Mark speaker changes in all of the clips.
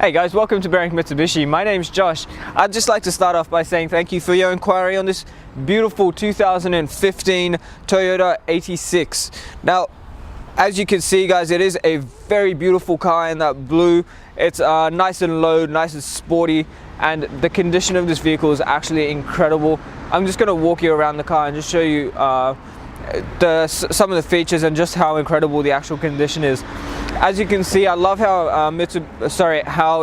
Speaker 1: Hey guys, welcome to Bearing Mitsubishi. My name's Josh. I'd just like to start off by saying thank you for your inquiry on this beautiful 2015 Toyota 86. Now, as you can see guys, it is a very beautiful car in that blue. It's nice and low, nice and sporty, and the condition of this vehicle is actually incredible. I'm just going to walk you around the car and just show you some of the features and just how incredible the actual condition is. As you can see, I love how how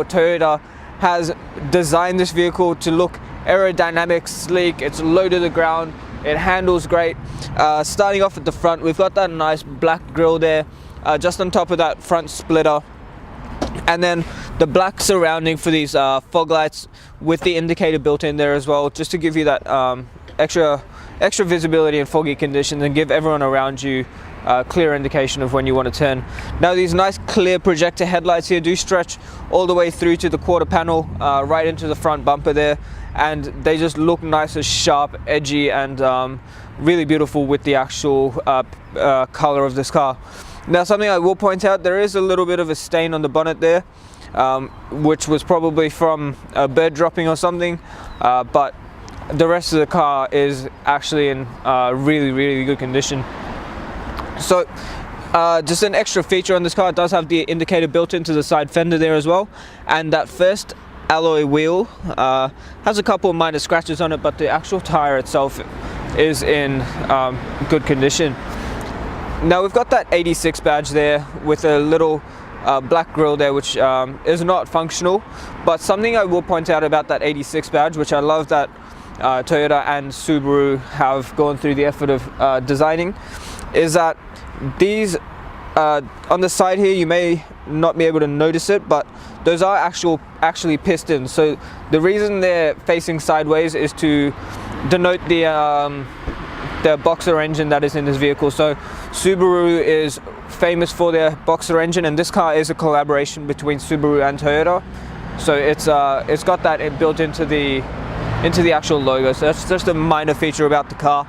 Speaker 1: Toyota has designed this vehicle to look aerodynamic, sleek. It's low to the ground, it handles great. Starting off at the front, we've got that nice black grille there, just on top of that front splitter, and then the black surrounding for these fog lights with the indicator built in there as well, just to give you that extra visibility in foggy conditions and give everyone around you clear indication of when you want to turn. Now, these nice clear projector headlights here do stretch all the way through to the quarter panel, right into the front bumper there, and they just look nice and sharp, edgy, and really beautiful with the actual color of this car. Now, something I will point out, there is a little bit of a stain on the bonnet there, which was probably from a bird dropping or something, but the rest of the car is actually in really good condition. So just an extra feature on this car, it does have the indicator built into the side fender there as well, and that first alloy wheel has a couple of minor scratches on it, but the actual tire itself is in good condition. Now, we've got that 86 badge there with a little black grille there, which is not functional, but something I will point out about that 86 badge, which I love that Toyota and Subaru have gone through the effort of designing, is that these on the side here, you may not be able to notice it, but those are actually pistons. So the reason they're facing sideways is to denote the boxer engine that is in this vehicle. So Subaru is famous for their boxer engine, and this car is a collaboration between Subaru and Toyota. So it's got that built into the actual logo. So that's just a minor feature about the car.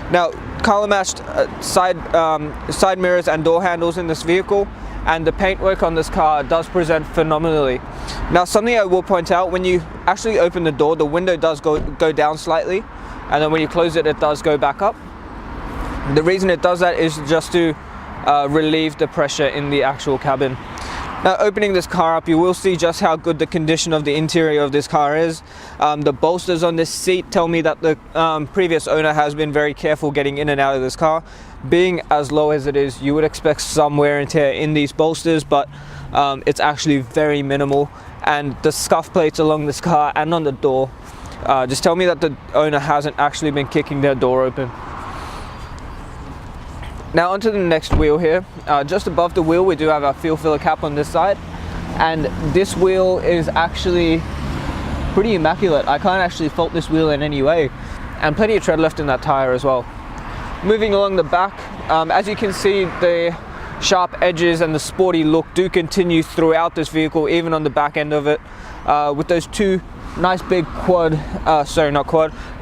Speaker 1: Now, color matched side mirrors and door handles in this vehicle, and the paintwork on this car does present phenomenally. Now, something I will point out, when you actually open the door, the window does go down slightly, and then when you close it, it does go back up. The reason it does that is just to relieve the pressure in the actual cabin. Now, opening this car up, you will see just how good the condition of the interior of this car is. The bolsters on this seat tell me that the previous owner has been very careful getting in and out of this car. Being as low as it is, you would expect some wear and tear in these bolsters, but it's actually very minimal. And the scuff plates along this car and on the door just tell me that the owner hasn't actually been kicking their door open. Now, onto the next wheel here. Just above the wheel, we do have our fuel filler cap on this side, and this wheel is actually pretty immaculate. I can't actually fault this wheel in any way, and plenty of tread left in that tire as well. Moving along the back, as you can see, the sharp edges and the sporty look do continue throughout this vehicle, even on the back end of it, with those two nice big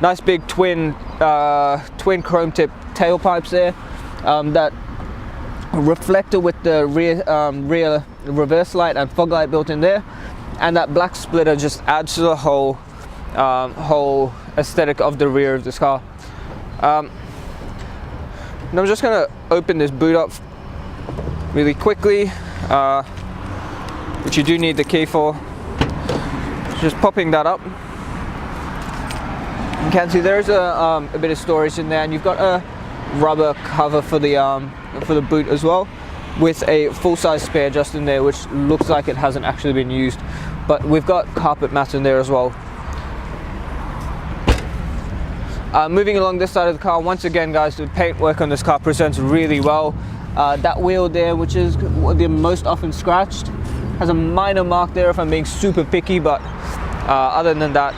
Speaker 1: nice big twin chrome tip tailpipes there. That reflector with the rear reverse light and fog light built in there, and that black splitter just adds to the whole aesthetic of the rear of this car. And I'm just going to open this boot up really quickly, which you do need the key for. Just popping that up, you can see there's a bit of storage in there, and you've got a rubber cover for the boot as well, with a full-size spare just in there, which looks like it hasn't actually been used, but we've got carpet mats in there as well. Moving along this side of the car, once again guys, the paintwork on this car presents really well. That wheel there, which is the most often scratched, has a minor mark there if I'm being super picky, but other than that,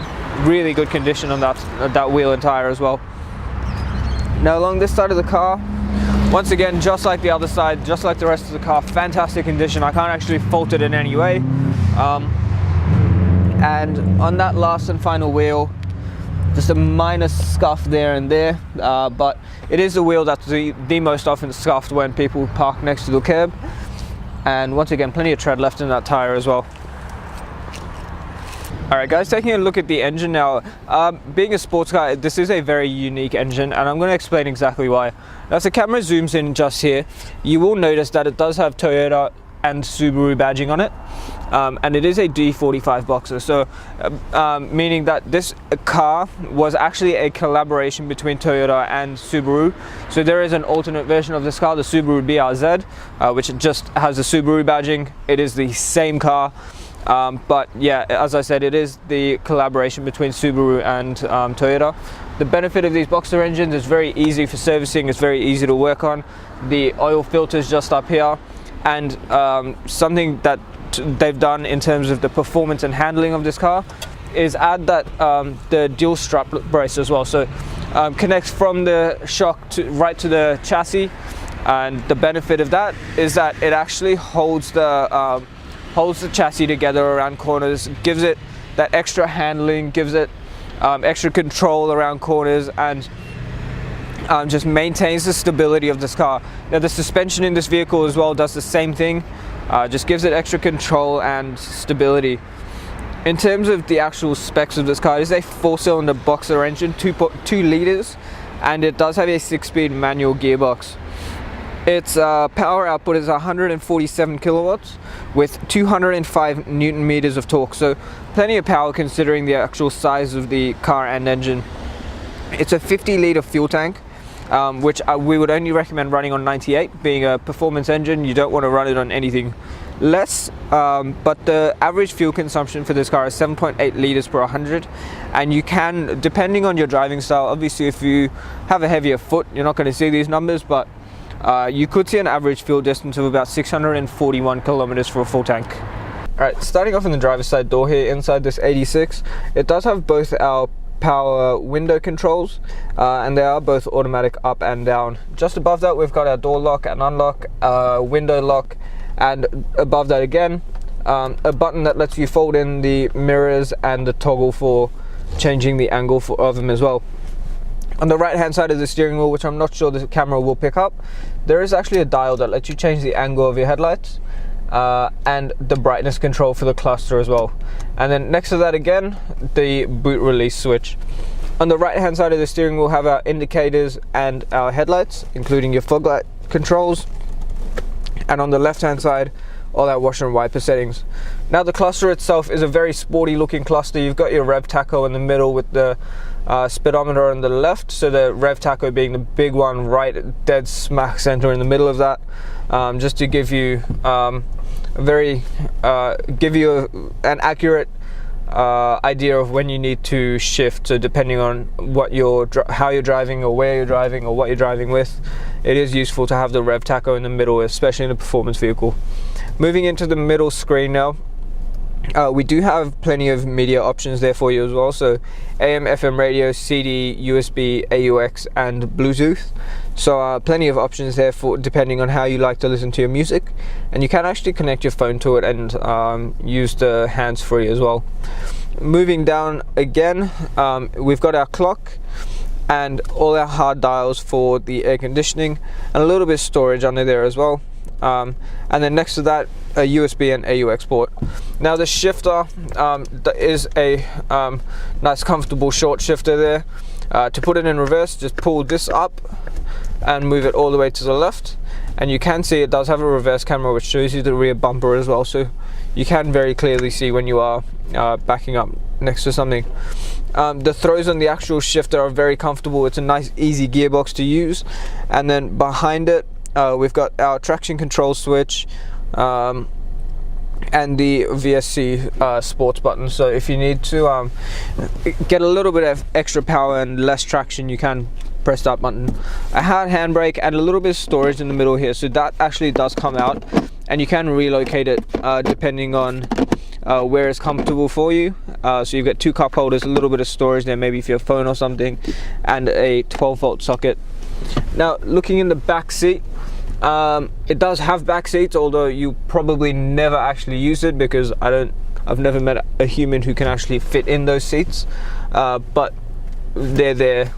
Speaker 1: really good condition on that wheel and tire as well. Now, along this side of the car, once again, just like the other side, just like the rest of the car, fantastic condition. I can't actually fault it in any way. And on that last and final wheel, just a minor scuff there and there, but it is the wheel that's the most often scuffed when people park next to the curb. And once again, plenty of tread left in that tire as well. Alright guys, taking a look at the engine now. Being a sports car, this is a very unique engine, and I'm going to explain exactly why. As the camera zooms in just here, you will notice that it does have Toyota and Subaru badging on it, and it is a D45 Boxer, so meaning that this car was actually a collaboration between Toyota and Subaru. So there is an alternate version of this car, the Subaru BRZ, which just has the Subaru badging. It is the same car. But yeah, as I said, it is the collaboration between Subaru and Toyota. The benefit of these Boxer engines is very easy for servicing, it's very easy to work on. The oil filter is just up here, and something that they've done in terms of the performance and handling of this car is add that the dual strap brace as well. So connects from the shock right to the chassis, and the benefit of that is that it actually holds the chassis together around corners, gives it that extra handling, gives it extra control around corners, and just maintains the stability of this car. Now the suspension in this vehicle as well does the same thing, just gives it extra control and stability. In terms of the actual specs of this car, it is a 4-cylinder Boxer engine, 2 liters, and it does have a 6-speed manual gearbox. Its power output is 147 kilowatts with 205 Newton meters of torque, so plenty of power considering the actual size of the car and engine. It's a 50-liter fuel tank, which we would only recommend running on 98. Being a performance engine, you don't want to run it on anything less, but the average fuel consumption for this car is 7.8 liters per 100, and you can, depending on your driving style, obviously if you have a heavier foot, you're not going to see these numbers, but you could see an average fuel distance of about 641 kilometers for a full tank. Alright, starting off in the driver's side door here, inside this 86, it does have both our power window controls, and they are both automatic up and down. Just above that we've got our door lock and unlock, window lock, and above that again, a button that lets you fold in the mirrors and the toggle for changing the angle of them as well. On the right hand side of the steering wheel, which I'm not sure the camera will pick up, there is actually a dial that lets you change the angle of your headlights, and the brightness control for the cluster as well. And then next to that again, the boot release switch. On the right hand side of the steering wheel, we'll have our indicators and our headlights, including your fog light controls. And on the left hand side, all our washer and wiper settings. Now the cluster itself is a very sporty looking cluster. You've got your rev tacho in the middle with the speedometer on the left, so the rev tacho being the big one right dead smack center in the middle of that, just to give you an accurate idea of when you need to shift. So depending on what how you're driving, or where you're driving, or what you're driving with, it is useful to have the rev tacho in the middle, especially in a performance vehicle. Moving into the middle screen now, we do have plenty of media options there for you as well, so AM, FM radio, CD, USB, AUX and Bluetooth. So plenty of options there for depending on how you like to listen to your music, and you can actually connect your phone to it and use the hands-free as well. Moving down again, we've got our clock and all our hard dials for the air conditioning, and a little bit of storage under there as well. And then next to that, a USB and AUX port. Now the shifter is a nice comfortable short shifter there. To put it in reverse, just pull this up and move it all the way to the left, and you can see it does have a reverse camera which shows you the rear bumper as well, so you can very clearly see when you are backing up next to something. The throws on the actual shifter are very comfortable. It's a nice easy gearbox to use. And then behind it, we've got our traction control switch and the VSC sports button. So if you need to get a little bit of extra power and less traction, you can press that button. A hard handbrake and a little bit of storage in the middle here, so that actually does come out, and you can relocate it depending on where it's comfortable for you. So you've got 2 cup holders, a little bit of storage there, maybe for your phone or something, and a 12-volt socket. Now looking in the back seat, it does have back seats, although you probably never actually use it because I've never met a human who can actually fit in those seats, but they're there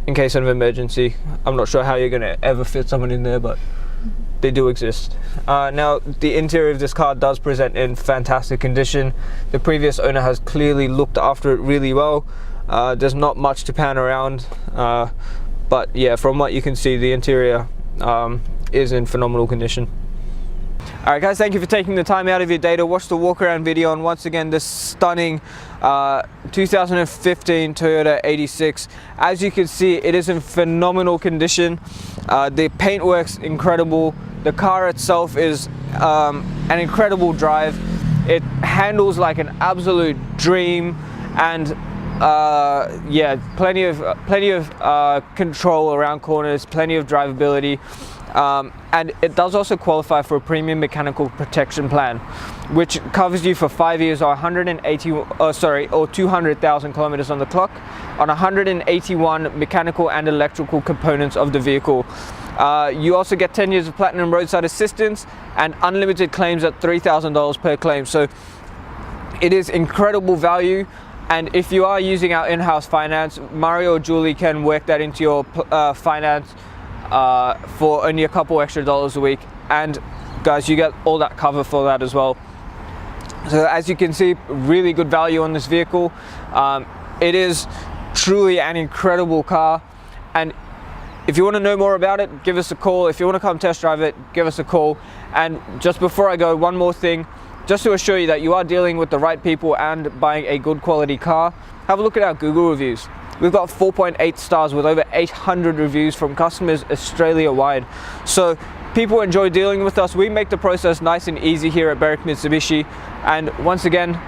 Speaker 1: in case of an emergency. I'm not sure how you're going to ever fit someone in there, but they do exist. Now, the interior of this car does present in fantastic condition. The previous owner has clearly looked after it really well. There's not much to pan around, but yeah, from what you can see, the interior is in phenomenal condition. Alright guys, thank you for taking the time out of your day to watch the walk around video on once again this stunning 2015 Toyota 86. As you can see, it is in phenomenal condition. The paintwork's incredible. The car itself is an incredible drive. It handles like an absolute dream, and yeah, plenty of control around corners, plenty of drivability. And it does also qualify for a premium mechanical protection plan, which covers you for 5 years or 200,000 kilometers on the clock on 181 mechanical and electrical components of the vehicle. You also get 10 years of platinum roadside assistance and unlimited claims at $3,000 per claim. So it is incredible value. And if you are using our in-house finance, Mario or Julie can work that into your finance for only a couple extra dollars a week. And guys, you get all that cover for that as well. So as you can see, really good value on this vehicle. It is truly an incredible car, and if you want to know more about it, give us a call. If you want to come test drive it, give us a call. And just before I go, one more thing, just to assure you that you are dealing with the right people and buying a good quality car, have a look at our Google reviews. We've got 4.8 stars with over 800 reviews from customers Australia-wide. So people enjoy dealing with us. We make the process nice and easy here at Berwick Mitsubishi. And once again,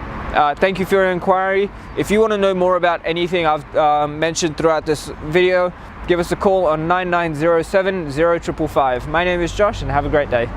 Speaker 1: thank you for your inquiry. If you want to know more about anything I've mentioned throughout this video, give us a call on 9907 0555. My name is Josh, and have a great day.